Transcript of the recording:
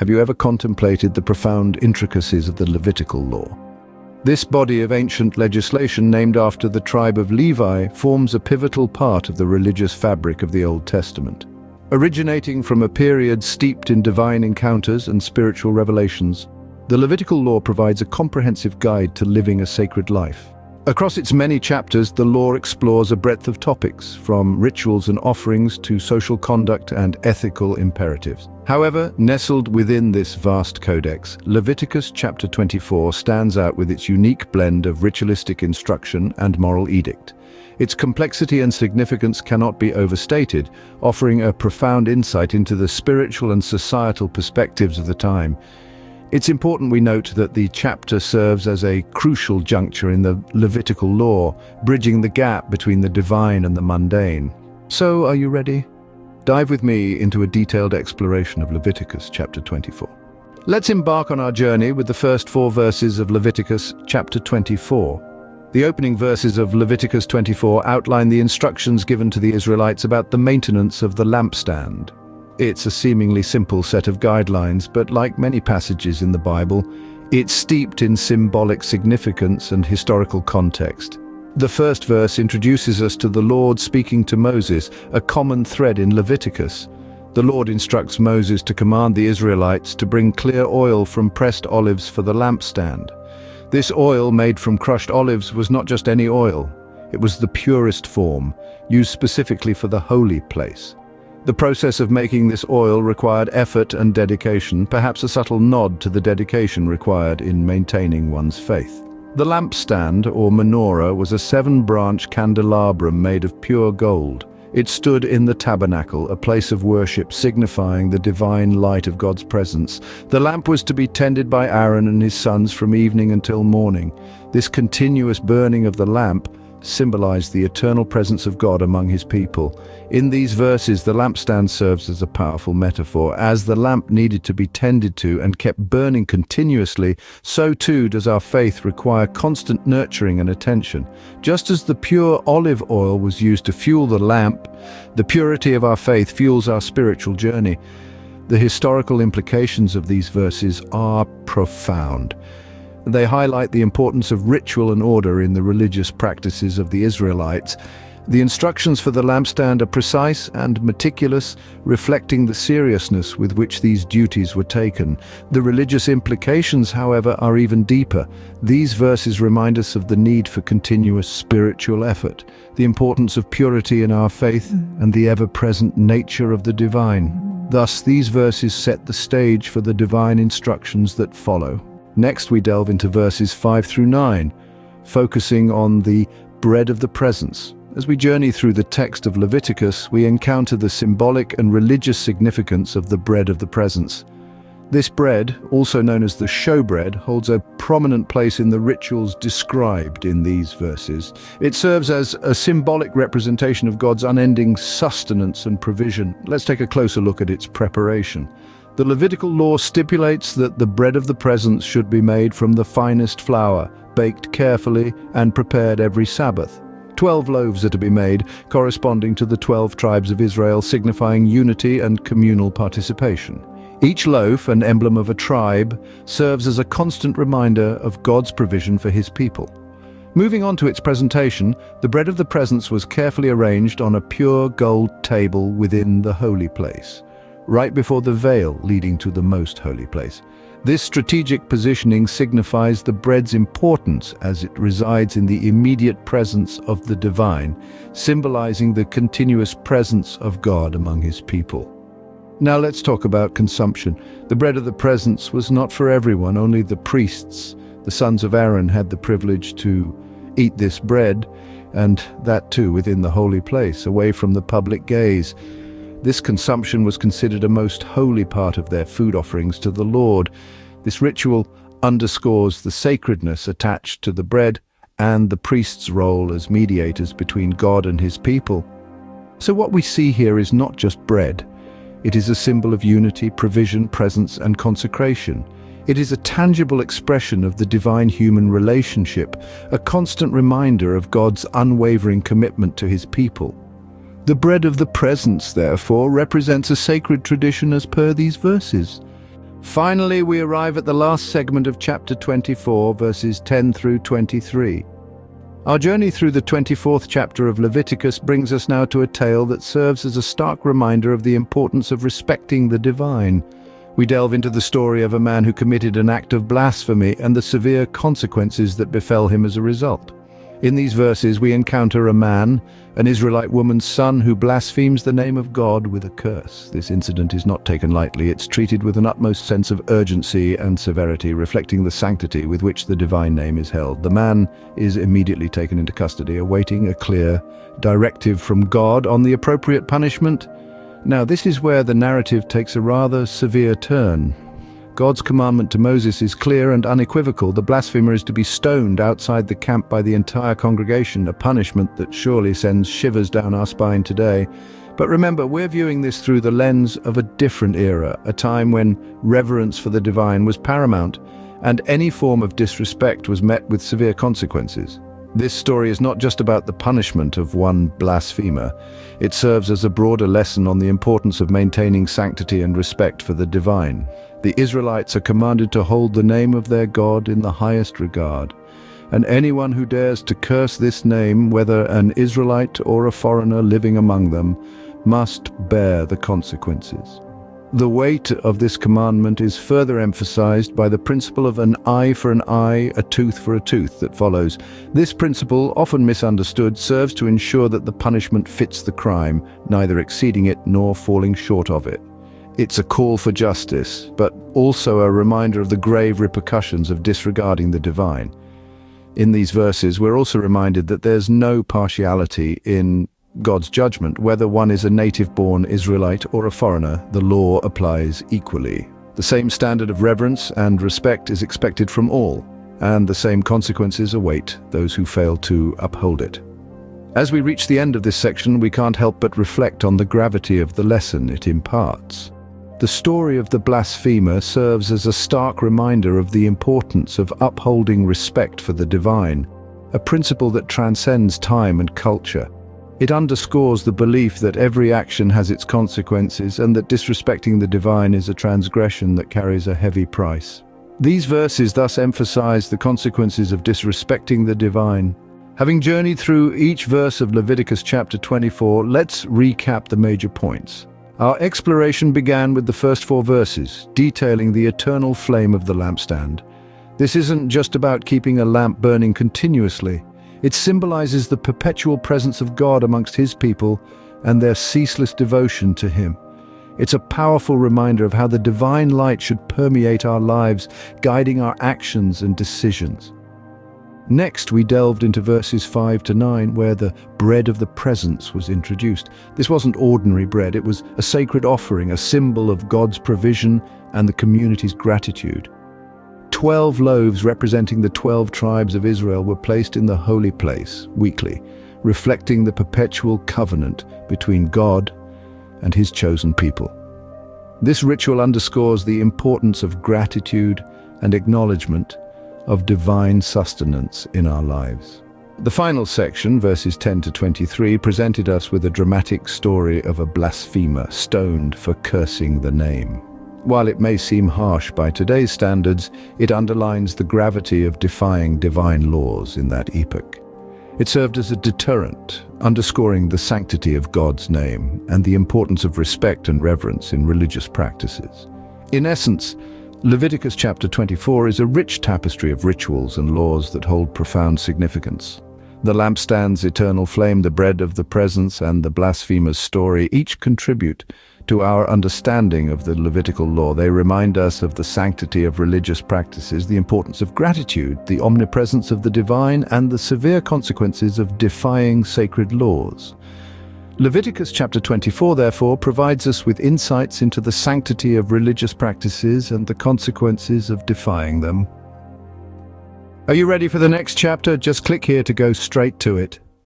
Have you ever contemplated the profound intricacies of the Levitical law? This body of ancient legislation, named after the tribe of Levi, forms a pivotal part of the religious fabric of the Old Testament. Originating from a period steeped in divine encounters and spiritual revelations, the Levitical law provides a comprehensive guide to living a sacred life. Across its many chapters, the law explores a breadth of topics, from rituals and offerings to social conduct and ethical imperatives. However, nestled within this vast codex, Leviticus Chapter 24 stands out with its unique blend of ritualistic instruction and moral edict. Its complexity and significance cannot be overstated, offering a profound insight into the spiritual and societal perspectives of the time. It's important we note that the chapter serves as a crucial juncture in the Levitical law, bridging the gap between the divine and the mundane. So, are you ready? Dive with me into a detailed exploration of Leviticus chapter 24. Let's embark on our journey with the first 4 verses of Leviticus chapter 24. The opening verses of Leviticus 24 outline the instructions given to the Israelites about the maintenance of the lampstand. It's a seemingly simple set of guidelines, but like many passages in the Bible, it's steeped in symbolic significance and historical context. The first verse introduces us to the Lord speaking to Moses, a common thread in Leviticus. The Lord instructs Moses to command the Israelites to bring clear oil from pressed olives for the lampstand. This oil made from crushed olives was not just any oil. It was the purest form, used specifically for the holy place. The process of making this oil required effort and dedication, perhaps a subtle nod to the dedication required in maintaining one's faith. The lampstand, or menorah, was a 7-branch candelabrum made of pure gold. It stood in the Tabernacle, a place of worship signifying the divine light of God's presence. The lamp was to be tended by Aaron and his sons from evening until morning. This continuous burning of the lamp symbolized the eternal presence of God among his people. In these verses, the lampstand serves as a powerful metaphor. As the lamp needed to be tended to and kept burning continuously, so too does our faith require constant nurturing and attention. Just as the pure olive oil was used to fuel the lamp, the purity of our faith fuels our spiritual journey. The historical implications of these verses are profound. They highlight the importance of ritual and order in the religious practices of the Israelites. The instructions for the lampstand are precise and meticulous, reflecting the seriousness with which these duties were taken. The religious implications, however, are even deeper. These verses remind us of the need for continuous spiritual effort, the importance of purity in our faith, and the ever-present nature of the divine. Thus, these verses set the stage for the divine instructions that follow. Next, we delve into verses 5 through 9, focusing on the bread of the presence. As we journey through the text of Leviticus, we encounter the symbolic and religious significance of the bread of the presence. This bread, also known as the showbread, holds a prominent place in the rituals described in these verses. It serves as a symbolic representation of God's unending sustenance and provision. Let's take a closer look at its preparation. The Levitical law stipulates that the bread of the presence should be made from the finest flour, baked carefully and prepared every Sabbath. 12 loaves are to be made, corresponding to the 12 tribes of Israel, signifying unity and communal participation. Each loaf, an emblem of a tribe, serves as a constant reminder of God's provision for his people. Moving on to its presentation, the bread of the presence was carefully arranged on a pure gold table within the holy place, right before the veil leading to the most holy place. This strategic positioning signifies the bread's importance as it resides in the immediate presence of the divine, symbolizing the continuous presence of God among his people. Now let's talk about consumption. The bread of the presence was not for everyone. Only the priests, the sons of Aaron, had the privilege to eat this bread, and that too within the holy place, away from the public gaze. This consumption was considered a most holy part of their food offerings to the Lord. This ritual underscores the sacredness attached to the bread and the priest's role as mediators between God and his people. So what we see here is not just bread. It is a symbol of unity, provision, presence, and consecration. It is a tangible expression of the divine-human relationship, a constant reminder of God's unwavering commitment to his people. The bread of the presence, therefore, represents a sacred tradition as per these verses. Finally, we arrive at the last segment of chapter 24, verses 10 through 23. Our journey through the 24th chapter of Leviticus brings us now to a tale that serves as a stark reminder of the importance of respecting the divine. We delve into the story of a man who committed an act of blasphemy and the severe consequences that befell him as a result. In these verses, we encounter a man, an Israelite woman's son, who blasphemes the name of God with a curse. This incident is not taken lightly. It's treated with an utmost sense of urgency and severity, reflecting the sanctity with which the divine name is held. The man is immediately taken into custody, awaiting a clear directive from God on the appropriate punishment. Now, this is where the narrative takes a rather severe turn. God's commandment to Moses is clear and unequivocal. The blasphemer is to be stoned outside the camp by the entire congregation, a punishment that surely sends shivers down our spine today. But remember, we're viewing this through the lens of a different era, a time when reverence for the divine was paramount, and any form of disrespect was met with severe consequences. This story is not just about the punishment of one blasphemer. It serves as a broader lesson on the importance of maintaining sanctity and respect for the divine. The Israelites are commanded to hold the name of their God in the highest regard, and anyone who dares to curse this name, whether an Israelite or a foreigner living among them, must bear the consequences. The weight of this commandment is further emphasized by the principle of an eye for an eye, a tooth for a tooth that follows. This principle, often misunderstood, serves to ensure that the punishment fits the crime, neither exceeding it nor falling short of it. It's a call for justice, but also a reminder of the grave repercussions of disregarding the divine. In these verses, we're also reminded that there's no partiality in God's judgment. Whether one is a native-born Israelite or a foreigner, the law applies equally. The same standard of reverence and respect is expected from all, and the same consequences await those who fail to uphold it. As we reach the end of this section, we can't help but reflect on the gravity of the lesson it imparts. The story of the blasphemer serves as a stark reminder of the importance of upholding respect for the divine, a principle that transcends time and culture. It underscores the belief that every action has its consequences and that disrespecting the divine is a transgression that carries a heavy price. These verses thus emphasize the consequences of disrespecting the divine. Having journeyed through each verse of Leviticus chapter 24, let's recap the major points. Our exploration began with the first 4 verses, detailing the eternal flame of the lampstand. This isn't just about keeping a lamp burning continuously. It symbolizes the perpetual presence of God amongst His people and their ceaseless devotion to Him. It's a powerful reminder of how the divine light should permeate our lives, guiding our actions and decisions. Next, we delved into verses 5 to 9, where the bread of the presence was introduced. This wasn't ordinary bread, it was a sacred offering, a symbol of God's provision and the community's gratitude. 12 loaves representing the 12 tribes of Israel were placed in the holy place weekly, reflecting the perpetual covenant between God and His chosen people. This ritual underscores the importance of gratitude and acknowledgement of divine sustenance in our lives. The final section, verses 10 to 23, presented us with a dramatic story of a blasphemer stoned for cursing the name. While it may seem harsh by today's standards, it underlines the gravity of defying divine laws in that epoch. It served as a deterrent, underscoring the sanctity of God's name and the importance of respect and reverence in religious practices. In essence, Leviticus chapter 24 is a rich tapestry of rituals and laws that hold profound significance. The lampstand's eternal flame, the bread of the presence, and the blasphemer's story each contribute to our understanding of the Levitical law. They remind us of the sanctity of religious practices, the importance of gratitude, the omnipresence of the divine, and the severe consequences of defying sacred laws. Leviticus chapter 24, therefore, provides us with insights into the sanctity of religious practices and the consequences of defying them. Are you ready for the next chapter? Just click here to go straight to it.